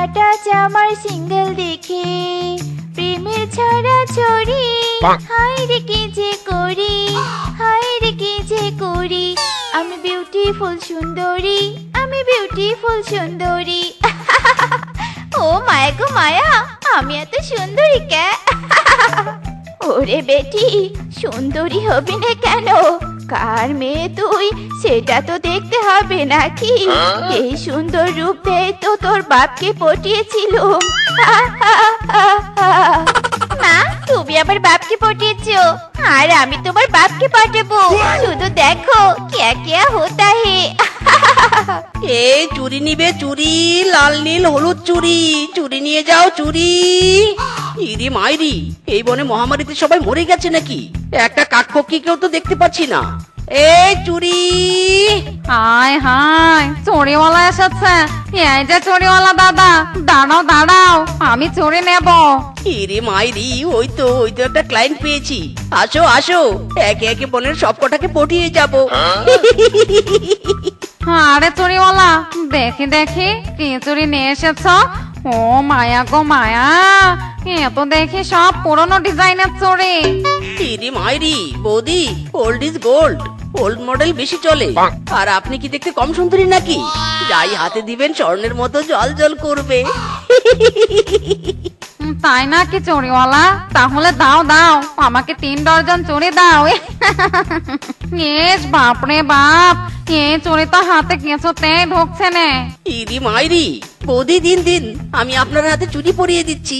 সারাটা জামার সিঙ্গেল দেখে প্রেমের ছড়া ছড়ি, হায় রে কি যে করি, হায় রে কি যে করি। আমি বিউটিফুল সুন্দরী, আমি বিউটিফুল সুন্দরী। ও মায়া গো মায়া, আমি এত সুন্দরী কে? ওরে বেটি, সুন্দরী হবি না কেন? কার মেয়ে তুই সেটা তো দেখতে হবে নাকি? এই সুন্দর রূপ পেয়ে তো তোর বাপকে পটিয়েছিল। মা, তুমি আবার বাপকে পটিয়েছো, আর আমি তোমার বাপকে পাঠাবো। শুধু দেখো क्या क्या होता है। এই চুরি নিবে, চুরি, লাল নীল হলুদ চুরি, চুরি নিয়ে যাও চুরি। ইরি মাইরি, এই বনে মহামারীতে সবাই মরে গেছে নাকি? একটা কাঠপক্ষী কেউ তো দেখতে পাচ্ছি না। এই চুরি। হায় হায়, চুরিওয়ালা এসেছে। এই যে চুরিওয়ালা দাদা, দাঁড়াও দাঁড়াও, আমি চুরি নেব। ইরি মাইরি, ওই তো একটা ক্লায়েন্ট পেয়েছি। আসো আসো, একে একে বনের সব কটাকে পটিয়ে যাবো। আরে চুরিওয়ালা, দেখি দেখি কি চুরি নিয়ে এসেছ। ও মায়া গো মায়া, এ তো দেখি সব পুরনো ডিজাইনের চুরি। ইরি মাইরি, বৌদি, old is gold, old model বেশি চলে। আর আপনি কি দেখতে কম সুন্দরী নাকি? যাই হাতে দিবেন স্বর্ণের মতো জল জল করবে। তাই নাকি চুরিওয়ালা? তাহলে দাও দাও, আমাকে 3 ডজন চুরি দাও। ইস বাপরে বাপ, এ চুরি তো হাতে কিছুতেই ঢুকছে না। ইরি মাইরি, বৌদি দিন দিন, আমি আপনার হাতে চুরি পরিয়ে দিচ্ছি।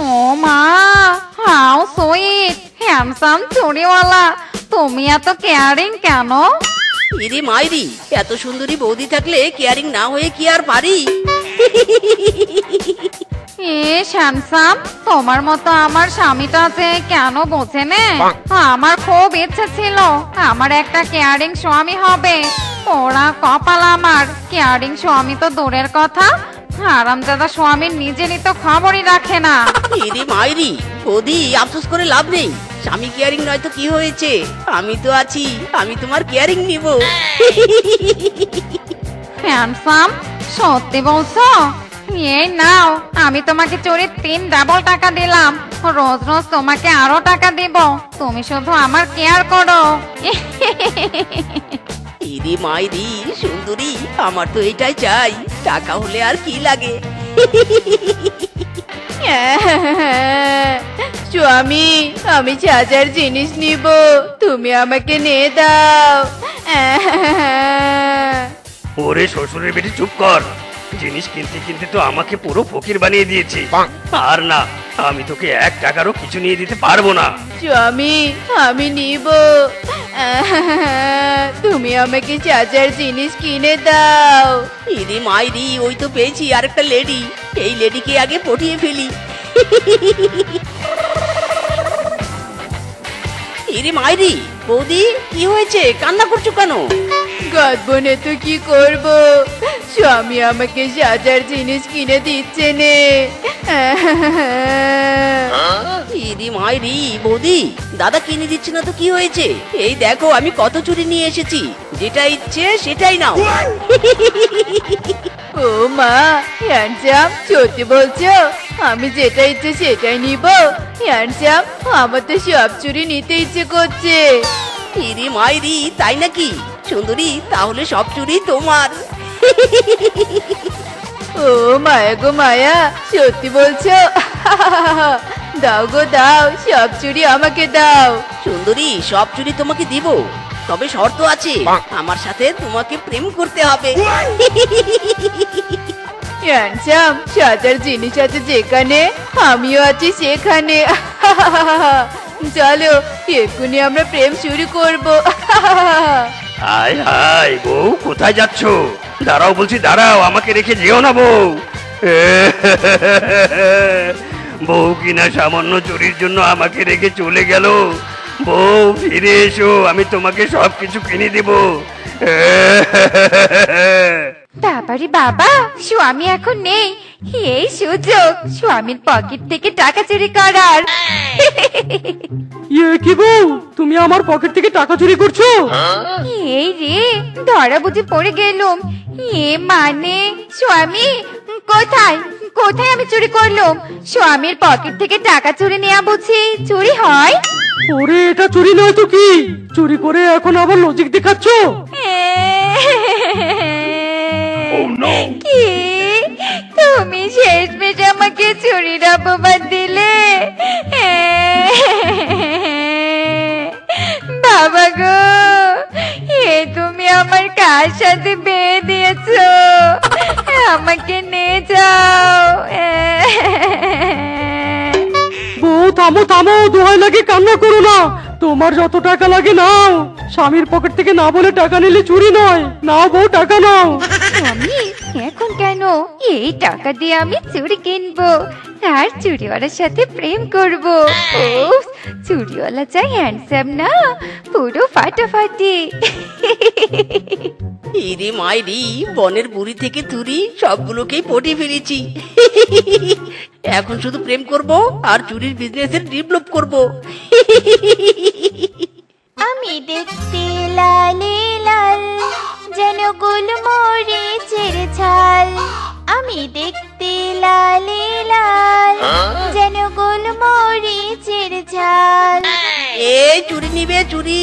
ও মা, হাউ সুইট, হ্যান্ডসাম চুরিওয়ালা, তুমি এত কেয়ারিং কেন? ইরি মাইরি, এত সুন্দরী বৌদি থাকলে কেয়ারিং না হয়ে কি আর পারি? ইস হ্যান্ডসাম, তোমার মতো আমার স্বামীটা যে কেন বোঝে না? আমার খুব ইচ্ছে ছিল আমার একটা কেয়ারিং স্বামী হবে। ওরা কপাল আমার, কেয়ারিং স্বামী তো দূরের কথা, হারামজাদা স্বামীর নিজেরই তো খবরই রাখে না। ইরি মাইরি, বৌদি আফসোস করে লাভ নেই। স্বামী কেয়ারিং নয় তো কি হয়েছে? আমি তো আছি, আমি তোমার কেয়ারিং নিব। হ্যান্ডসাম, সত্যি বলছো? এই নাও, আমি তোমাকে চুরির 3 ডাবল টাকা দিলাম। রোজ রোজ তোমাকে আরো টাকা দিব, তুমি শুধু আমার কেয়ার করো। ইরি মাইরি সুন্দরী, আমার তো এটাই চাই, টাকা হলে আর কি লাগে। স্বামী, আমি চাচার জিনিস নিব, তুমি আমাকে নিয়ে দাও। ওরে শ্বশুরের বেটি চুপ কর, জিনিস কিনতে কিনতে তো আমাকে পুরো ফকির বানিয়ে দিয়েছে। আর না, আমি তোকে 1 টাকারও কিছু নিয়ে দিতে পারবো না। স্বামী, আমি নিব, তুমি আমাকে চাচার জিনিস কিনে দাও। ইরি মাইরি, ওই তো পেয়েছি আরেকটা লেডি, এই লেডিকে আগে পটিয়ে ফেলি। ইরি মাইরি, বৌদি কি হয়েছে? কান্না করছো কেন? কাঁদবো না তো কি করব, স্বামী আমাকে সাজার জিনিস কিনে দিচ্ছে নে। ইরি মাইরি, বৌদি দাদা কিনে দিচ্ছে না তো কি হয়েছে? এই দেখো আমি কত চুরি নিয়ে এসেছি, যেটা ইচ্ছে সেটাই নাও। ও মা, হ্যান্ডসাম সত্যি বলছো? আমি যেটা ইচ্ছে সেটাই নিব? হ্যান্ডসাম, আমার তো সব চুরি নিতে ইচ্ছে করছে। ইরি মাইরি, তাই নাকি? সুন্দরী, তাহলে সব চুরি তোমার। ও মায়া গো মায়া, সত্যি বলছো? দাও গো দাও, সব চুরি আমাকে দাও। সুন্দরী, সব চুরি তোমাকে দিব, তবে শর্ত আছে, আমার সাথে তোমাকে প্রেম করতে হবে। হ্যান্ডসাম, সাজার জিনিস আছে যেখানে, আমিও আছি সেখানে। চলো এক্ষুনি আমরা প্রেম শুরু করব। হায় হায়, বউ কোথায় যাচ্ছ? দাঁড়াও বলছি, দাঁড়াও, আমাকে রেখে যেও না বউ। বউ কিনা সামান্য চুরির জন্য আমাকে রেখে চলে গেল। বউ ফিরে এসো, আমি তোমাকে সবকিছু কিনে দেব। বাবারে বাবা, স্বামী এখন নেই, এই সুযোগ স্বামীর পকেট থেকে টাকা চুরি করার। ইয়ে কি বউ, তুমি আমার পকেট থেকে টাকা চুরি করছো? এই রে, ধরা বুঝে পড়ে গেলুম। এ মানে স্বামী কোথায় কোথায় আমি চুরি করলুম? স্বামীর পকেট থেকে টাকা চুরি নেওয়া বুঝি চুরি হয়? ওরে এটা চুরি নয় তো কি? চুরি করে এখন আবার লজিক দেখাচ্ছ? কি তুমি শেষমেশ আমাকে চুরির অপবাদ দিলে? বাবা গো, এ তুমি আমার কার সাথে বিয়ে দিয়েছো? আমাকে নিয়ে যাও। বউ থামো থামো, দোহাই লাগে কান্না করো না। তোমার যত টাকা লাগে নাও, স্বামীর পকেট থেকে না বলে টাকা নিলে চুরি নয়। নাও বউ, টাকা নাও। আমি এখন কেন? এই টাকা দিয়ে আমি চুড়ি কিনবো আর চুড়িওয়ালার সাথে প্রেম করবো। উফ, চুড়িওয়ালা চাই হ্যান্ডসাম না, পুরো ফাটাফাটি। ইরে মাইরি, বনের বুড়ি থেকে তুরি সবগুলোকেই পটিয়ে ফেলেছি। এখন শুধু প্রেম করব আর চুরির বিজনেসের ডেভেলপ করব। আমি দেখতে লালে লাল, যেন গোলমরিচের ঝাল। আমি দেখতে লালে লাল, যেন গোলমরিচের ঝাল। এই চুরি নিবে চুরি,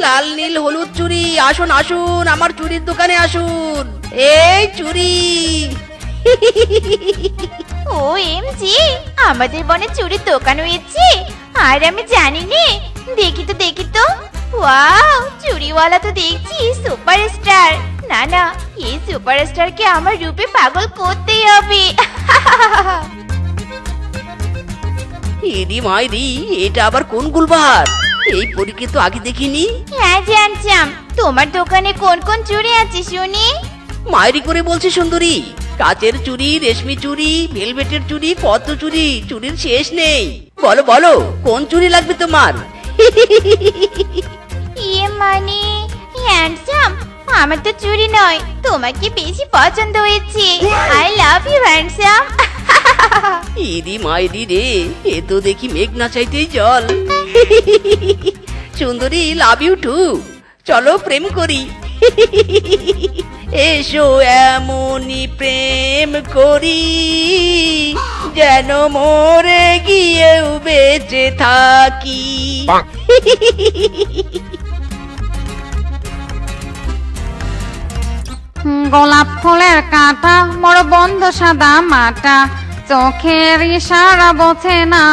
লাল নীল হলুদ চুরি, আসুন আসুন আমার চুরির দোকানে আসুন। এই চুরি। OMG, আমাদের বনে চুরির দোকান হয়েছে আর আমি জানি নে। দেখি তো ওয়াও, চুরিওয়ালা তো দেখছি সুপারস্টার। না না, এই সুপারস্টারকে আমার রূপে পাগল করতেই হবে। ইরি মাইরি, এটা আবার কোন গুলবাহার? এই পরীকে তো আগে দেখিনি। হ্যাঁ জানতাম। তোমার দোকানে কোন কোন চুড়ি আছে শুনি? মাইরি করে বলছি সুন্দরী, কাচের চুড়ি, রেশমি চুড়ি, ভেলভেটের চুড়ি, পদ্ম চুড়ি, চুড়ির শেষ নেই। বলো বলো, কোন চুড়ি লাগবে তোমার? ইয়ে মানে হ্যান্ডসাম, আমার তো চুড়ি নয়, তোমাকে বেশি পছন্দ হয়েছে। I love you handsome. ইরি মাইরি রে, এ তো দেখি মেঘ না চাইতেই জল। সুন্দরী, লাভ ইউ টু। চলো প্রেম করি। এসো এমনই প্রেম করি, যেন মরে গিয়েও বেঁচে থাকি। গোলাপ ফুলের কাঁটা, বড় বন্ধ সাদা মাটা, চোখের ইশারা বোঝে না,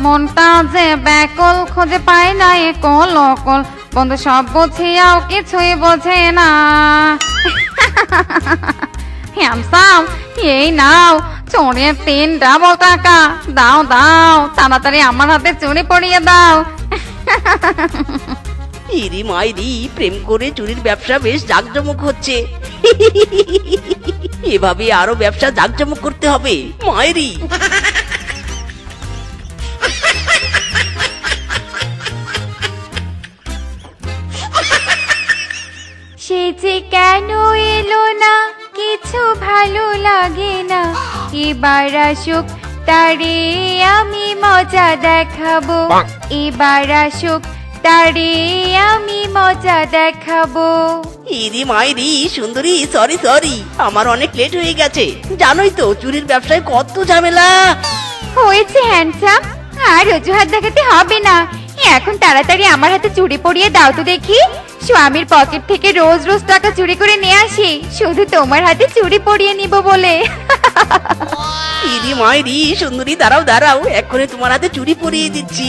মনটা যে ব্যাকুল, খুঁজে পায় না এ কল অকল, বন্ধু সব বুঝিয়াও কিছুই বোঝে না। হ্যামসাম, এই নাও চুরির 3 ডাবল টাকা। দাও দাও, তাড়াতাড়ি আমার হাতে চুরি পরিয়ে দাও। ইরি মাইরি, প্রেম করে চুরির ব্যবসা বেশ জাঁকজমক হচ্ছে। এভাবে আরো ব্যবসা জাঁকজমক করতে হবে মাইরি। সে যে কেন এলো না, কিছু ভালো লাগে না। এবার আসুক, তারে আমি মজা দেখাবো। এবার আসুক, তারে আমি মজা দেখাবো। ইরি মাইরি, সুন্দরী, সরি সরি, আমার অনেক লেট হয়ে গেছে। জানোই তো চুরির ব্যবসায় কত ঝামেলা। হয়েছে হ্যান্ডসাম, আর অজুহাত দেখাতে হবে না। এখন তাড়াতাড়ি আমার হাতে চুড়ি পরিয়ে দাও তো দেখি। স্বামীর পকেট থেকে রোজ রোজ টাকা চুরি করে নিয়ে আসি শুধু তোমার হাতে চুড়ি পরিয়ে নিব বলে। ইরি মাইরি, সুন্দরী, দাঁড়াও দাঁড়াও, এক্ষুনি তোমার হাতে চুড়ি পরিয়ে দিচ্ছি।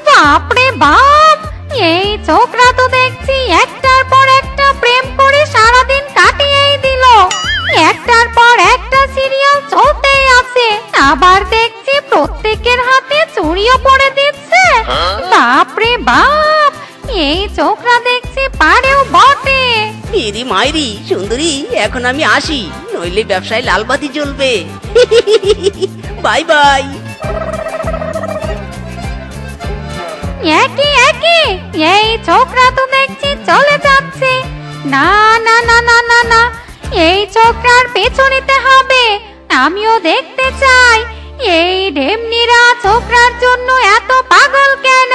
বাপরে বাপ, এই ছোকরা তো দেখছি একটার পর একটা প্রেম করে সারাদিন কাটিয়েই দিল। একটার পর একটা সিরিয়াল চলতেই আছে, আবার দেখছি প্রত্যেকের হাতে চুড়িও পরে দিচ্ছে। বাপরে বাপ, এই ছোকরা দেখছি পারেও বটে। ইরি মাইরি সুন্দরী, এখন আমি আসি, নইলে ব্যবসায় লালবাতি জ্বলবে। Bye bye. একে একে এই ছোকরা তো দেখছি চলে যাচ্ছে। না না না না না না, এই ছোকরার পেছু নিতে হবে। আমিও দেখতে চাই এই ঢেমনিরা ছোকরার জন্য এত পাগল কেন।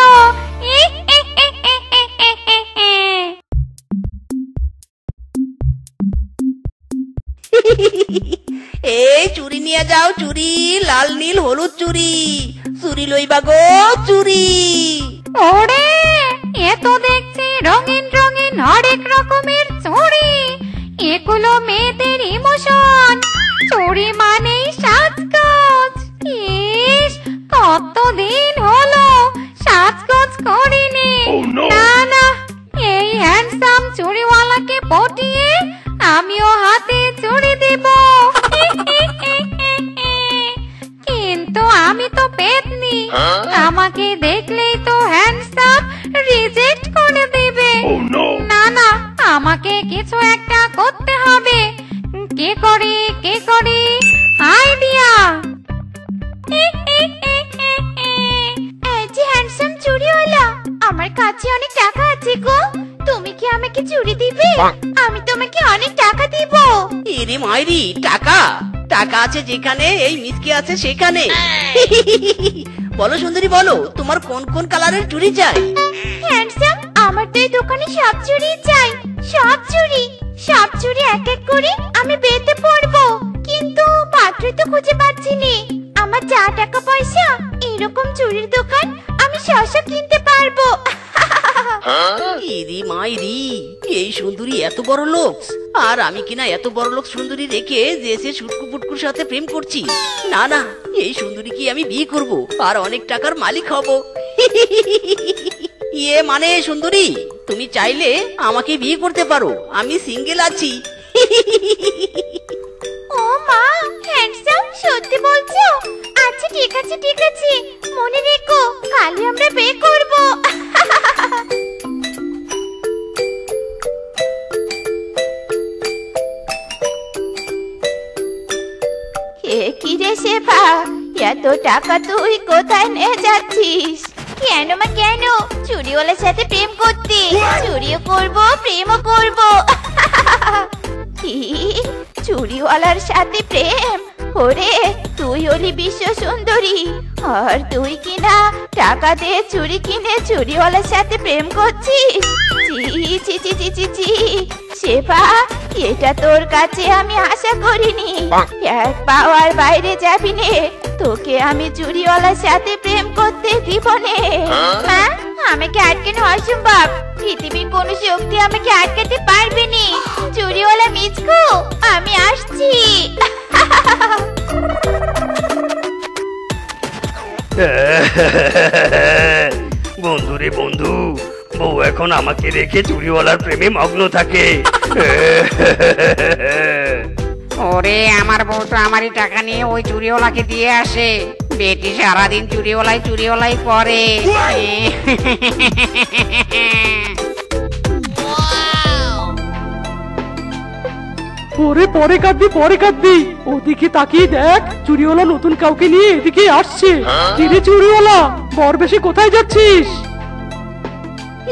এই চুরি নিয়ে যাও, চুরি, লাল নীল হলুদ চুরি, চুরি লইবা গো চুরি। ওরে, এ তো দেখছি রঙিন রঙিন হরেক রকমের চুড়ি। এগুলো মেয়েদের ইমোশন। চুড়ি মানেই সাজগোজ। ইস, কতদিন হলো সাজগোজ করিনি। না না, এই হ্যান্ডসাম চুড়িওয়ালাকে পটিয়ে আমিও হাতে চুড়ি দেব। কিন্তু আমি তো পেতনি, আমাকে দেখলেই তো হ্যান্ডসাম রিজেক্ট করে দিবে। না না, আমাকে কিছু একটা করতে হবে। কে করি আইডিয়া। এই যে হ্যান্ডসাম চুড়িওয়ালা, আমার কাছে অনেক টাকা আছে গো, তুমি কি আমাকে চুড়ি দিবে? আমি তোমাকে অনেক টাকা দিব। ইরি মাইরি, টাকা? টাকা আছে যেখানে এই মিসকে আছে সেখানে। বলো সুন্দরী, বলো তোমার কোন কোন কালারের চুড়ি চাই? হ্যান্ডসাম, আমার তো এই দোকানে সব চুড়ি চাই, সব চুড়ি এক এক করে আমি বেতে পড়বো, কিন্তু পাত্রই তো খুঁজে পাচ্ছি নে। আমার যা টাকা পয়সা, এরকম চুড়ির দোকান আমি শশা কিনতে পারবো। ইরি মাইরি, এই সুন্দরী এত বড় লোক, আর আমি কিনা এত বড় লোক সুন্দরী রেখে যে সে সুটকু পুটকুর সাথে প্রেম করছি। না না, এই সুন্দরী কি আমি বিয়ে করব আর অনেক টাকার মালিক হব। ইয়ে মানে সুন্দরী, তুমি চাইলে আমাকে বিয়ে করতে পারো, আমি সিঙ্গেল আছি। ও মা, হ্যান্ডসাম সত্যি বলছো? আচ্ছা ঠিক আছে, মনে রেখো, কালই আমরা বিয়ে করব। কি রে শেফা, এত টাকা তুই কোথায় নিয়ে যাচ্ছিস? কেন মা কেন? চুরিওয়ালার সাথে প্রেম করতে। চুরিও করব, প্রেমও করব। কি, চুরিওয়ালার সাথে প্রেম? ওরে, তুই হলি বিশ্ব সুন্দরী, আর তুই কিনা টাকা দিয়ে চুরি কিনে চুরিওয়ালার সাথে প্রেম করছিস? ছি ছি ছি ছি ছি, শেফা, এটা তোর কাছে আমি আশা করিনি। এক পাওয়ার বাইরে যাবি নে, তোকে আমি চুরিওয়ালার সাথে প্রেম করতে দিব নে। মা, আমাকে আটকানো অসম্ভব, পৃথিবীর কোন শক্তি আমাকে আটকাতে পারবে না। চুরিওয়ালা মিচকু, আমি আসছি। বন্ধু রে বন্ধু, বউ এখন আমাকে রেখে চুরিওয়ালার প্রেমে মগ্ন থাকে। ওরে, আমার বউ তো আমারই টাকা নিয়ে ওই চুরিওয়ালাকে দিয়ে আসে। বেটি সারাদিন চুরিওয়ালাই করে। পরে কাঁদবি। ওদিকে তাকিয়ে দেখ, চুরিওয়ালা নতুন কাউকে নিয়ে এদিকে আসছে। কিরে চুরিওয়ালা, বরবেশে কোথায় যাচ্ছিস?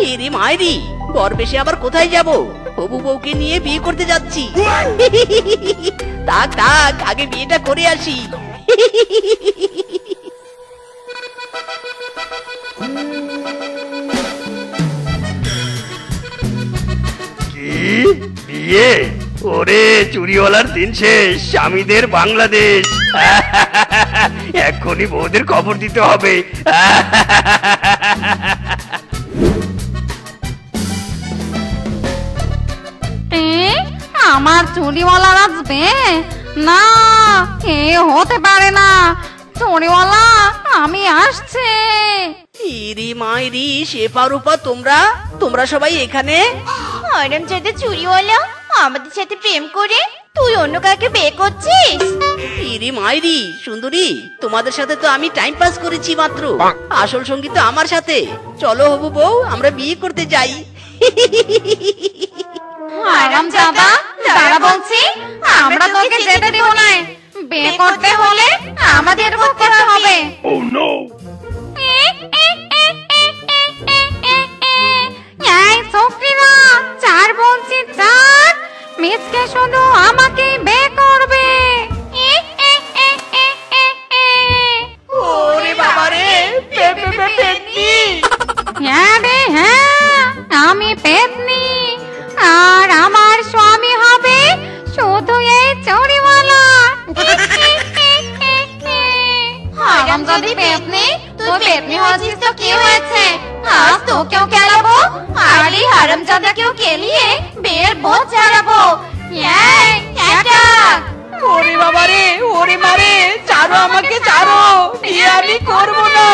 ইরি মাইরি, বরবেশে আবার কোথায় যাব? হবু বউকে নিয়ে বিয়ে করতে যাচ্ছি। থাক, আগে বিয়েটা করে আসি। কি বিয়ে? ওরে, চুরিওয়ালার দিন শেষ, স্বামীদের বাংলাদেশ। এক্ষুনি বউদের খবর দিতে হবে। আমার চুরিওয়ালা আসবে? না, এ হতে পারে না। চুরিওয়ালা, আমি আসছে। ইরি মাইরি, শেফা রূপা, তোমরা সবাই এখানে? আরামজাদা চুরিওয়ালা, আমাদের সাথে প্রেম করে তুই অন্য কাকে বিয়ে করছিস? ইরি মাইরি সুন্দরী, তোমাদের সাথে তো আমি টাইম পাস করেছি মাত্র, আসল সঙ্গী তো আমার সাথে। চলো হবু বউ, আমরা বিয়ে করতে যাই। হারামজাদা, দাঁড়া বলছি, আমরা তোকে যেতে দেব না। বিয়ে করতে হলে আমাদের ভোগ করতে হবে। এই ছোকরিরা, চার বলছি চার, মিসকে শুধু আমাকেই বিয়ে করবে। ওরে বাবা রে, পেতনি। হ্যাঁ রে হ্যাঁ, আমি পেতনি, আর আমার স্বামী হবে শুধু এই চুরিওয়ালা। হারামজাদি পেতনি, তুই পেতনি হয়েছিস তো কি হয়েছে? আজ তোকেও কেলাবো, আর এই হারামজাদাকেও কেলিয়ে বিয়ের বোঝ চালাবো। ওরে বাবা রে, ওরে মারে, ছাড়ো আমাকে, ছাড়ো, বিয়ে আমি করবো না।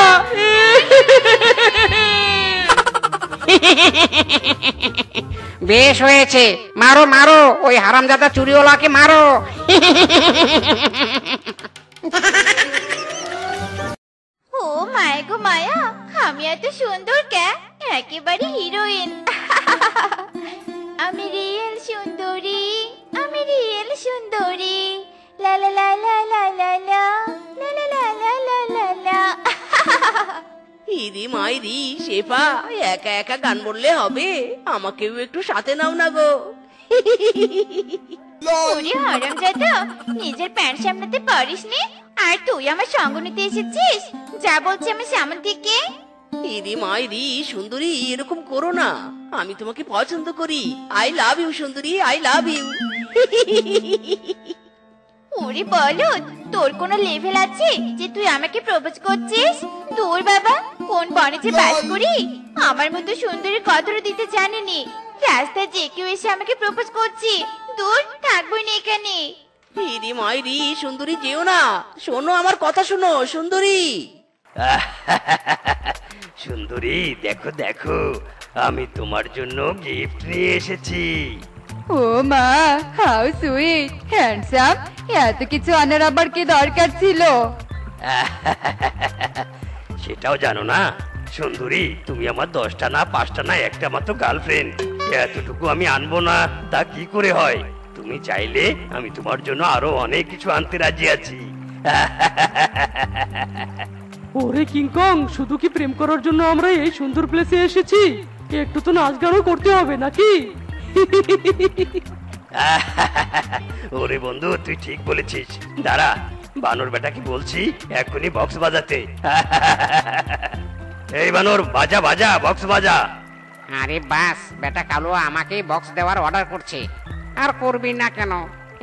বেশ হয়েছে, মারো মারো, ওই হারামজাদা চুরিওয়ালাকে মারো। ও মায়া গো মায়া, আমি এত সুন্দর কে, একেবারে হিরোইন। আমি রিয়েল সুন্দরী, আমি রিয়েল সুন্দরী। লা লা লা লা লা লা লা লা লা লা লা লা লা লা। ইরি মাইরি, শেফা একা একা গান বললে হবে? আমাকেও একটু সাথে নাও না গো। ওরে হারামজাদা, নিজের প্যান্ট সামলাতে পারিস নি, আর তুই আমার সঙ্গ নিতে এসেছিস? যা বলছি আমার সামনে থেকে। ইরি মাইরি, সুন্দরী এরকম করো না, আমি তোমাকে পছন্দ করি। আই লাভ ইউ সুন্দরী, আই লাভ ইউ। ওরে বলদ, তোর কোনো লেভেল আছে যে তুই আমাকে প্রপোজ করছিস? তোর বাবা কোন বনে যে বাস করি, আমার মতো সুন্দরী কদরও দিতে জানেনি। রাস্তায় যে কেউ এসে আমাকে প্রপোজ করছি, দূর থাকবোই না এখানে। ইরি মাইরি, সুন্দরী যেও না, শোনো আমার কথা, শোনো সুন্দরী। সুন্দরী, দেখো দেখো, আমি তোমার জন্য গিফট নিয়ে এসেছি। ও মা, হাউ সুইট, হ্যান্ডসাম, এত কিছু আনার আবার কি দরকার ছিল? সেটাও জানো না সুন্দরী, তুমি আমার 10টা না 5টা না একটা মাত্র গার্লফ্রেন্ড, এতটুকু আমি আনবো না তা কি করে হয়? তুমি চাইলে আমি তোমার জন্য আরো অনেক কিছু আনতে রাজি আছি। ওরে কিংকং, শুধু কি প্রেম করার জন্য আমরা এই সুন্দর প্লেসে এসেছি? একটু তো নাচ গানও করতে হবে নাকি? ওরে বন্ধু, তুই ঠিক বলেছিস, দাঁড়া, বানর বেটাকে বলছি এক্ষুনি বক্স বাজাতে। এই বানর, বাজা বাজা, বক্স বাজা। আরে বাস, বেটা কালু আমাকেই বক্স দেওয়ার অর্ডার করছে। আর করবি না কেন?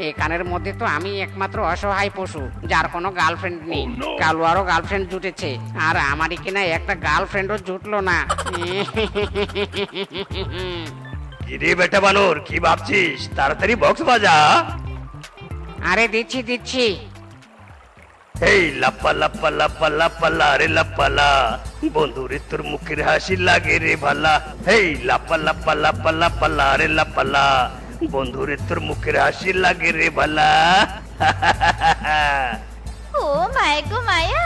এখানের মধ্যে তো আমি একমাত্র অসহায় পশু যার কোনো গার্লফ্রেন্ড নেই। কালু আরো গার্লফ্রেন্ড জুটেছে, আর আমারই কিনা একটা গার্লফ্রেন্ডও জুটলো না। কিরে বেটা বানর, কি ভাবছিস? তাড়াতাড়ি বক্স বাজা। আরে দিচ্ছি দিচ্ছি। এই লাপ্পা লাপ্পা লাপ্পা লাপ্পা লা রে লাপ্পা লা, বন্ধু রে তোর মুখের হাসি লাগে রে ভালা। এই লাপ্পা লাপ্পা লাপ্পা লাপ্পা লা রে লাপ্পা লা, বন্ধু রে তোর মুখের হাসি লাগে রে ভালা। ও মায়া গো মায়া,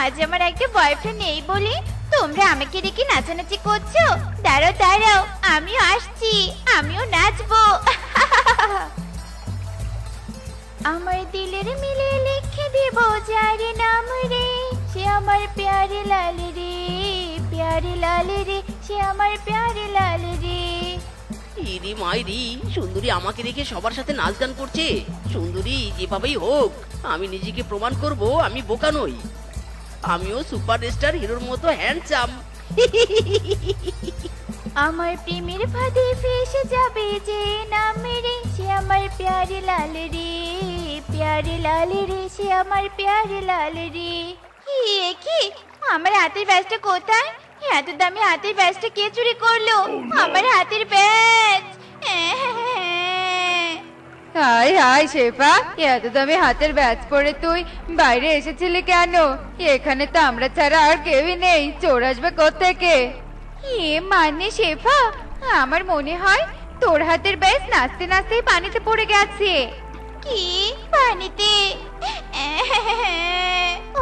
আজ আমার একটা বয়ফ্রেন্ড নেই বলে তোমরা আমাকে রেখে নাচানাচি করছো? দাঁড়াও দাঁড়াও, আমিও আসছি, আমিও নাচবো। আমার দিলের মিলে লিখে দেব যার নাম রে, সে আমার প্যারে লাল রে, প্যারে লাল রে, সে আমার প্যারে লাল রে। ইরি মাইরি, সুন্দরী আমাকে রেখে সবার সাথে নাচ গান করছে। সুন্দরী যেভাবেই হোক, আমি নিজেকে প্রমাণ করব আমি বোকা নই, আমিও সুপারস্টার হিরোর মতো হ্যান্ডসাম। আমার প্রেমের ফাঁদে ফেসে যাবে যে নাম রে, সে আমার প্যারে লাল রে, প্যারে লাল রে, সে আমার প্যারে লাল রে। কি আমার হাতের ব্যাজটা কোথায়? এত দামি হাতের ব্যাজটা কে চুরি করলো? আমার হাতের ব্যাজ। হাই হাই শেফা, এত দামি হাতের ব্যাজ পরে তুই বাইরে এসেছিলি কেন? এখানে তো আমরা ছাড়া আর কেউই নেই, চোর আসবে কোত্থেকে? এ মানে শেফা, আমার মনে হয় তোর হাতের ব্যাজ নাচতে নাচতেই পানিতে পড়ে গেছে। কি পানিতে?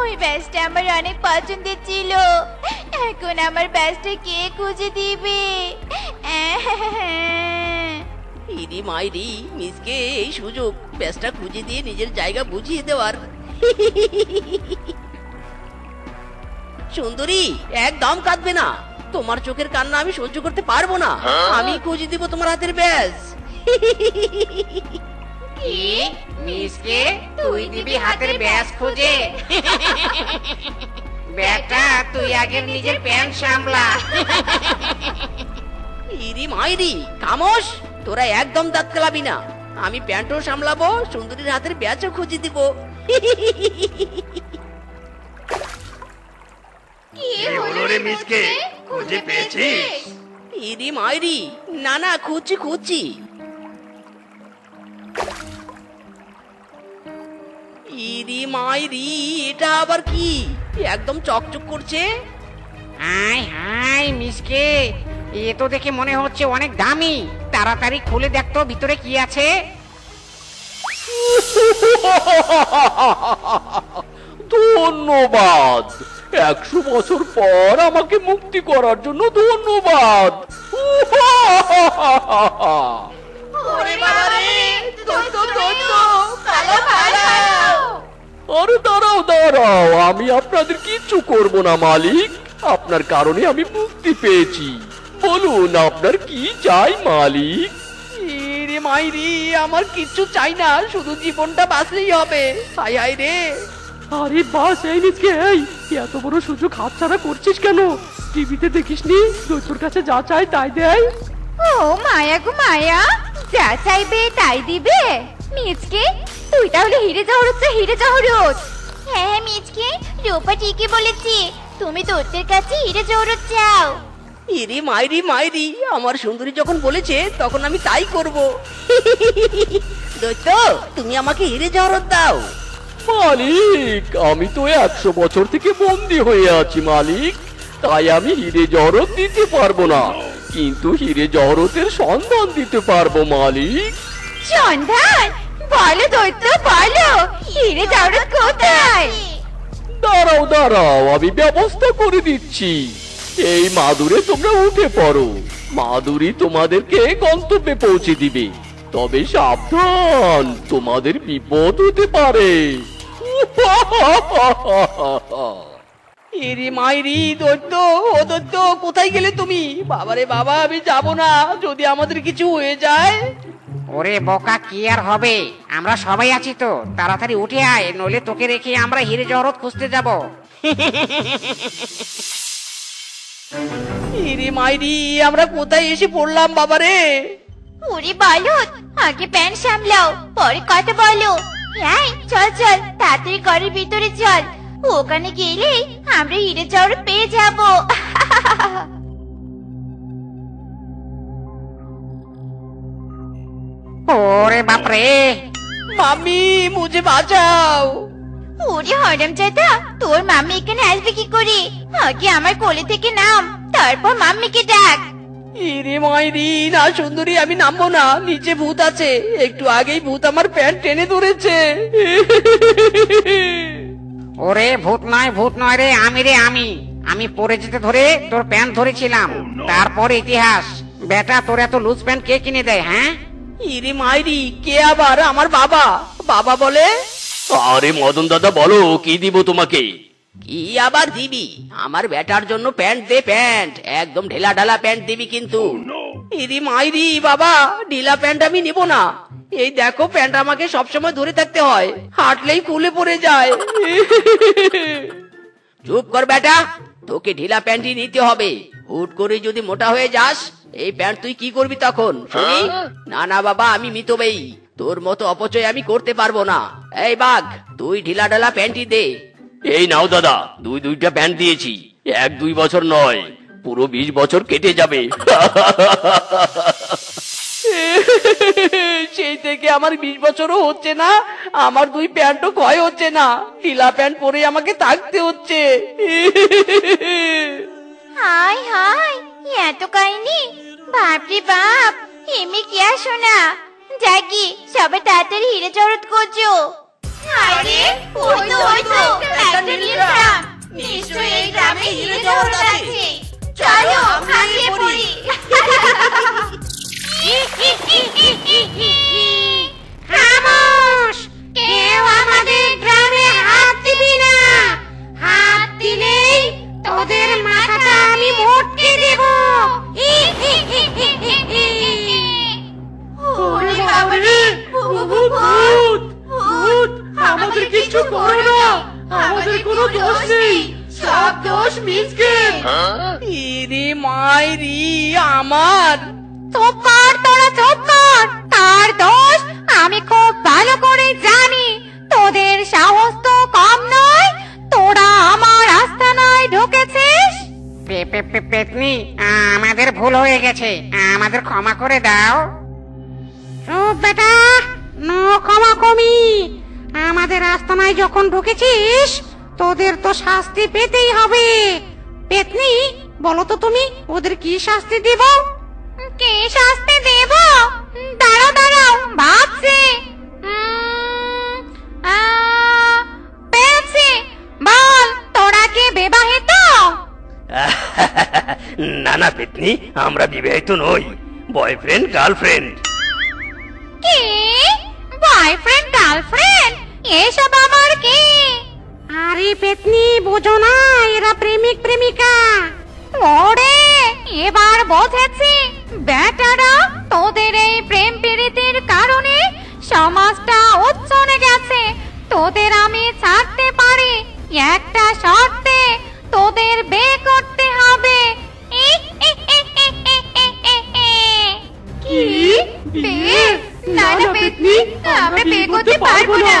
ওই ব্যাজটা আমার অনেক পছন্দের ছিল, এখন আমার ব্যাজটা কে খুঁজে দিবে? ইরি মাইরি মিসকে এই সুযোগ ব্যাসটা খুঁজে দিয়ে নিজের জায়গা বুঝিয়ে দেওয়ার। সুন্দরী একদম কাঁদবে না, তোমার চোখের কান্না আমি সহ্য করতে পারবো না। আমি খুঁজে দিব তোমার হাতের ব্যাস। কি মিসকে তুই দিবি হাতের ব্যাস খুঁজে? বেটা তুই আগে নিজের প্যান্ট সামলা। ইরি মাইরি খামোশ, তোরা একদম দাঁত কেলাবি না। আমি প্যান্টও সামলাবো, সুন্দরীর হাতের ব্যাচও খুঁজে দিব। কি হলো রে মিসকে, খুঁজে পেয়েছিস? ইরি মাইরি না না, খুঁজছি। ইরি মাইরি এটা আবার কি? একদম চকচক করছে। হাই হাই মিসকে, এ তো দেখে মনে হচ্ছে অনেক দামি। তাড়াতাড়ি খুলে দেখতো ভিতরে কি আছে। ধন্যবাদ, 100 বছর পর আমাকে মুক্তি করার জন্য ধন্যবাদ। ওরে বাবা রে, পালাও। আরে দাঁড়াও, আমি আপনাদের কিচ্ছু করব না মালিক। আপনার কারণে আমি মুক্তি পেয়েছি। বলুন আপনার কি চাই মালিক? ইরে মাইরি আমার কিচ্ছু চাই না, শুধু জীবনটা বাঁচলেই হবে। হাই হাই রে। আরে বাস, এই মিসকে, এই এত বড় সুযোগ হাতছাড়া করছিস কেন? টিভিতে দেখিসনি দৈত্যর কাছে যা চাই তাই দেয়? ও মায়া গো মায়া, যা চাইবে তাই দিবে। মিচকে তুই তাহলে হিরে জহরত। হ্যাঁ মিচকে, রূপা ঠিকই বলেছে, তুমি দৈত্যের কাছে হিরে জহরত চাও। ইরে মাইরি আমার সুন্দরী যখন বলেছে তখন আমি তাই করব। দৈত্য তুমি আমাকে হিরে জহরত দাও। মালিক, আমি তো 100 বছর থেকে বন্দী হয়ে আছি মালিক, তাই আমি হিরে জহরত দিতে পারবো না, কিন্তু হিরে জহরতের সন্ধান দিতে পারবো মালিক। সন্ধান? বলো দৈত্য বলো, হিরে জহরত কোথায়? দাঁড়াও, আমি ব্যবস্থা করে দিচ্ছি। এই মাদুরে তোমরা উঠে পড়ো, মাদুরি তোমাদেরকে গন্তব্যে পৌঁছে দিবে। তবে সাবধান, তোমাদের বিপদ হতে পারে। ইরে মাইরি দৈত্য, ও দৈত্য কোথায় গেলে তুমি? বাবারে বাবা, আমি যাব না, যদি আমাদের কিছু হয়ে যায়। ওরে বোকা, কি আর হবে, আমরা সবাই আছি তো। তাড়াতাড়ি উঠে আয়, নইলে তোকে রেখে আমরা হিরে জহরত খুঁজতে যাব। ইরে মাইরি আমরা কোথায় এসে পড়লাম বাবারে। ওরে বালক, আগে প্যান্ট সামলাও, পরে কথা বলো। হ্যাঁ চল তাড়াতাড়ি ঘরের ভিতরে চল, ওখানে গেলে আমরা হিরে জহরত পেয়ে যাবো। ওরে বাপরে, মাম্মি মুঝে বাঁচাও। ওরে হরামজাদা, তোর মাম্মি এখানে আসবে কি করে? আগে আমার কোলে থেকে নাম, তারপর মাম্মিকে ডাক। ইরে মাইরি না সুন্দরী, আমি নামবো না, নিচে ভূত আছে। একটু আগেই ভূত আমার প্যান্ট টেনে ধরেছে। ওরে ভূত নয় রে, আমি পরে যেতে ধরে তোর প্যান্ট ধরেছিলাম। তারপর ইতিহাস। বেটা তোর এত লুজ প্যান্ট কে কিনে দেয়? হ্যাঁ ইরে মাইরি কে আবার? আমার বাবা বলে। আরে মদন দাদা বলো, কি দিব তোমাকে? কি আবার দিবি? আমার বেটার জন্য প্যান্ট দে, প্যান্ট একদম ঢেলা ঢালা প্যান্ট দিবি কিন্তু। ইরি মাইরি বাবা, ঢিলা প্যান্ট আমি নিব না। এই দেখো প্যান্ট আমাকে সবসময় ধরে থাকতে হয়, হাঁটলেই খুলে পড়ে যায়। চুপ কর বেটা, তোকে ঢিলা প্যান্টই নিতে হবে। হুট করে যদি মোটা হয়ে যাস, এই প্যান্ট তুই কি করবি তখন শুনি? না বাবা, আমি মিতবেই, তোর মতো অপচয় আমি করতে পারবো না। এই বাঘ, তুই ঢিলা ঢালা প্যান্টই দে। এই নাও দাদা, দুইটা প্যান্ট দিয়েছি, 1-2 বছর নয়, পুরো 20 বছর কেটে যাবে। সেই থেকে আমার 20 বছরও হচ্ছে না, আমার 2 প্যান্টও ক্ষয় হচ্ছে না, ঢিলা প্যান্ট পরে আমাকে থাকতে হচ্ছে। হাই এত কাহিনী, বাপরে বাপ, এমনি কি আর শোনা। জাগি, সবাই তাড়াতাড়ি হিরে জহরত করছো। আরে ওই তো একটা নীল গ্রাম, নিশ্চয়ই এই গ্রামে হিরে জহরত আছে। চলো ভাগিয়ে পড়ি। দোষ মিসকে। ইরে মাইরি আমার। চুপ কর তোরা, চুপ কর। তার দোষ আমি খুব ভালো করে জানি। তোদের সাহস তো কম নয়, তোরা আমার আস্তানায় ঢুকেছিস। পেতনি, আমাদের ভুল হয়ে গেছে, আমাদের ক্ষমা করে দাও। চুপ বেটা, নো ক্ষমা কমি। আমাদের আস্তানায় যখন ঢুকেছিস তোদের তো শাস্তি পেতেই হবে। পেতনি, বলো তো তুমি ওদের কি শাস্তি দিব? কি শাস্তি দেব? দাঁড়াও দাঁড়াও, ভাবছি। পেয়েছি। বল, তোরা কি বিবাহিত? না না পেতনি, আমরা বিবাহিত নই, বয়ফ্রেন্ড গার্লফ্রেন্ড। কি? Boyfriend girlfriend? এসব আবার কি? আরে পেতনি, বোঝো না, এরা প্রেমিক প্রেমিকা। ওরে, এবার বুঝেছি। বেটারা, তোদের এই প্রেম প্রীতির কারণে সমাজটা উচ্ছনে গেছে। তোদের আমি ছাড়তে পারি, একটা শর্তে। তোদের বিয়ে করতে হবে। কি? বিয়ে? না না পেতনি, আমরা বিয়ে করতে পারবো না।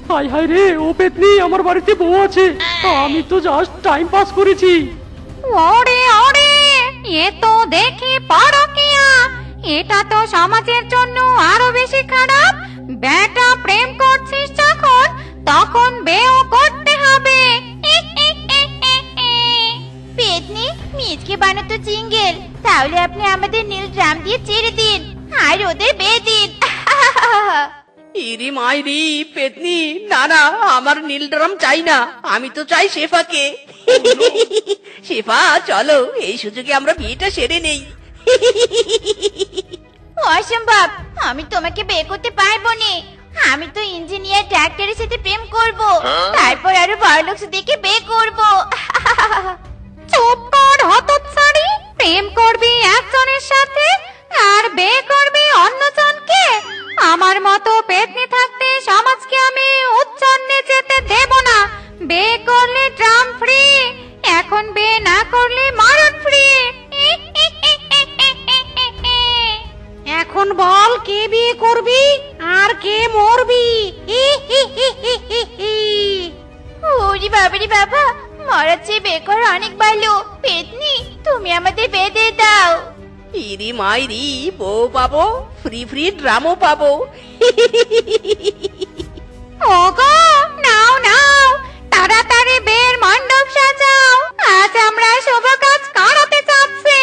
হায় হায় রে, ও পেতনি, আমার বাড়িতে বউ আছে, আমি তো জাস্ট টাইম পাস করেছি। ওরে ওরে, এ তো দেখি পরকীয়া। এটা তো সমাজের জন্য আরো বেশি খারাপ। বেটা, প্রেম করছিস যখন, তখন বিয়েও করতে হবে। পেতনি, মিচকে বানাতো জিঙ্গেল, তাহলে আপনি আমাদের নীল ড্রাম দিয়ে ছেড়ে দিন আর ওদের বিয়ে দিন। ইরি মাইরি পেতনি, না না, আমার নীল ড্রাম চাই না, আমি তো চাই শেফাকে। শেফা, চলো এই সুযোগে আমরা বিয়েটা সেরে নেই। অসম্ভব, আমি তোমাকে বিয়ে করতে পারবো না। আমি তো ইঞ্জিনিয়ার ডাক্তারের সাথে প্রেম করব, তারপর আরো বড়লোক দেখে বিয়ে করব। চুপ কর হতচ্ছাড়ি। প্রেম করবি একজনের সাথে আর বিয়ে করবি অন্যজনকে? আমার মতো পেতনি থাকতে সমাজকে আমি উচ্ছন্নে যেতে দেব না। বিয়ে করলে ড্রাম ফ্রি, এখন বিয়ে না করলে মারণ ফ্রি। এখন বল, কে বিয়ে করবি আর কে মরবি? ওরে বাবারে বাবা, মরার চেয়ে বিয়ে করা অনেক ভালো। পেতনি, তুমি আমাদের বিয়ে দিয়ে দাও। ইরি মাইরি, বউ পাবো, ফ্রি ফ্রি ড্রামও পাবো। ওগো, নাও নাও, তাড়াতাড়ি বিয়ের মণ্ডপ সাজাও। আজ আমরা শুভ কাজ করাতে চাচ্ছি।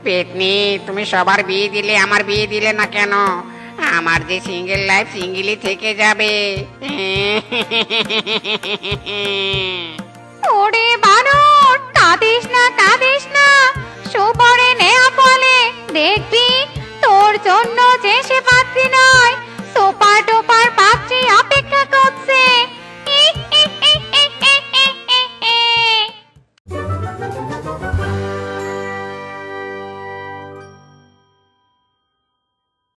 পেতনি, তুমি সবার বিয়ে দিলে, আমার বিয়ে দিলে না কেন? আমার যে সিঙ্গেল লাইফ সিঙ্গেলই থেকে যাবে। ওরে বানর, কাঁদিস না কাঁদিস না। সুপরে নেয়া ফলে দেখবি তোর জন্য যে সে পাত্রী নয়, সুপার ডুপার পাত্রী অপেক্ষা করছে।